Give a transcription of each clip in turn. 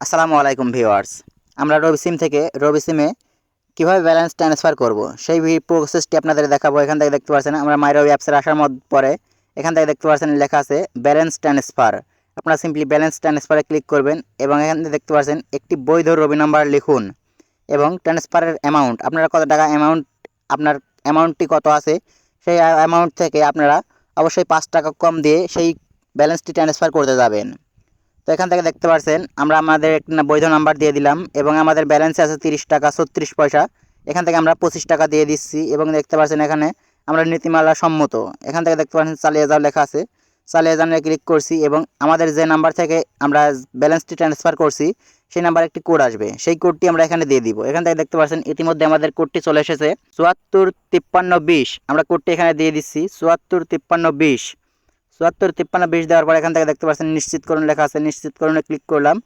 আসসালামু আলাইকুম ভিউয়ার্স। আমরা রবি সিম থেকে রবি সিমে কীভাবে ব্যালেন্স ট্রান্সফার করব সেই প্রসেসটি আপনাদের দেখাবো। এখান থেকে দেখতে পাচ্ছেন আমরা মাই রবি অ্যাপসের আসার পরে এখান থেকে দেখতে পাচ্ছেন লেখা আছে ব্যালেন্স ট্রান্সফার। আপনারা সিম্পলি ব্যালেন্স ট্রান্সফারে ক্লিক করবেন এবং এখান থেকে দেখতে পাচ্ছেন একটি বৈধ রবি নাম্বার লিখুন এবং ট্রান্সফারের অ্যামাউন্ট আপনারা কত টাকা আপনার অ্যামাউন্টটি কত আছে সেই অ্যামাউন্ট থেকে আপনারা অবশ্যই ৫ টাকা কম দিয়ে সেই ব্যালেন্সটি ট্রান্সফার করতে যাবেন। তো এখান থেকে দেখতে পাচ্ছেন আমরা আমাদের একটি বৈধ নাম্বার দিয়ে দিলাম এবং আমাদের ব্যালেন্সে আছে 30 টাকা 36 পয়সা। এখান থেকে আমরা 25 টাকা দিয়ে দিচ্ছি এবং দেখতে পাচ্ছেন এখানে আমরা নীতিমালা সম্মত। এখান থেকে দেখতে পাচ্ছেন চালিয়ে যাও লেখা আছে, চালিয়ে যাওয়া ক্লিক করছি এবং আমাদের যে নাম্বার থেকে আমরা ব্যালেন্সটি ট্রান্সফার করছি সেই নাম্বার একটি কোড আসবে, সেই কোডটি আমরা এখানে দিয়ে দিব। এখান থেকে দেখতে পাচ্ছেন ইতিমধ্যে আমাদের কোডটি চলে এসেছে 745320। আমরা কোডটি এখানে দিয়ে দিচ্ছি 745320। 745320 দেওয়ার পর এখান থেকে দেখতে পাচ্ছেন নিশ্চিত করুন লেখা আছে, নিশ্চিত করুনে ক্লিক করলাম।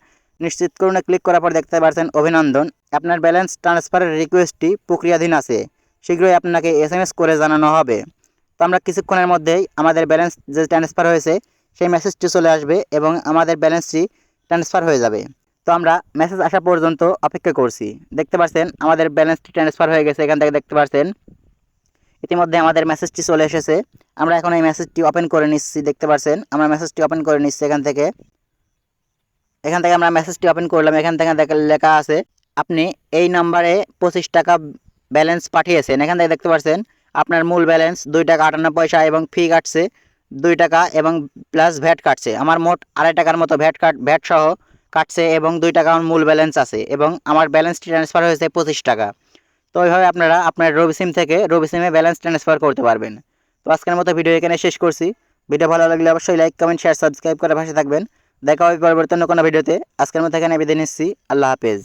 নিশ্চিত করুনে ক্লিক করার পর দেখতে পাচ্ছেন অভিনন্দন, আপনার ব্যালেন্স ট্রান্সফারের রিকোয়েস্টটি প্রক্রিয়াধীন আছে, শীঘ্রই আপনাকে SMS করে জানানো হবে। তো আমরা কিছুক্ষণের মধ্যেই আমাদের ব্যালেন্স যে ট্রান্সফার হয়েছে সেই মেসেজটি চলে আসবে এবং আমাদের ব্যালেন্সটি ট্রান্সফার হয়ে যাবে। তো আমরা মেসেজ আসা পর্যন্ত অপেক্ষা করছি। দেখতে পাচ্ছেন আমাদের ব্যালেন্সটি ট্রান্সফার হয়ে গেছে। এখান থেকে দেখতে পাচ্ছেন ইতিমধ্যে আমাদের মেসেজটি চলে এসেছে। আমরা এখন এই মেসেজটি ওপেন করে নিচ্ছি। দেখতে পাচ্ছেন আমরা মেসেজটি ওপেন করে নিচ্ছি। এখান থেকে আমরা মেসেজটি ওপেন করলাম। এখান থেকে লেখা আছে আপনি এই নাম্বারে 25 টাকা ব্যালেন্স পাঠিয়েছেন। এখান থেকে দেখতে পাচ্ছেন আপনার মূল ব্যালেন্স 2 টাকা 58 পয়সা এবং ফি কাটছে 2 টাকা এবং প্লাস ভ্যাট কাটছে। আমার মোট 2.5 টাকার মতো ভ্যাট সহ কাটছে এবং 2 টাকা আমার মূল ব্যালেন্স আছে এবং আমার ব্যালেন্সটি ট্রান্সফার হয়েছে 25 টাকা। তো ওইভাবে আপনারা আপনার রবি সিম থেকে রবি সিমে ব্যালেন্স ট্রান্সফার করতে পারবেন। তো আজকের মতো ভিডিও এখানে শেষ করছি। ভিডিও ভালো লাগলে অবশ্যই লাইক কমেন্ট শেয়ার সাবস্ক্রাইব করে পাশে থাকবেন। দেখা হবে পরবর্তী কোনো ভিডিওতে। আজকের মতো এখানে বিদায় নিচ্ছি। আল্লাহ হাফেজ।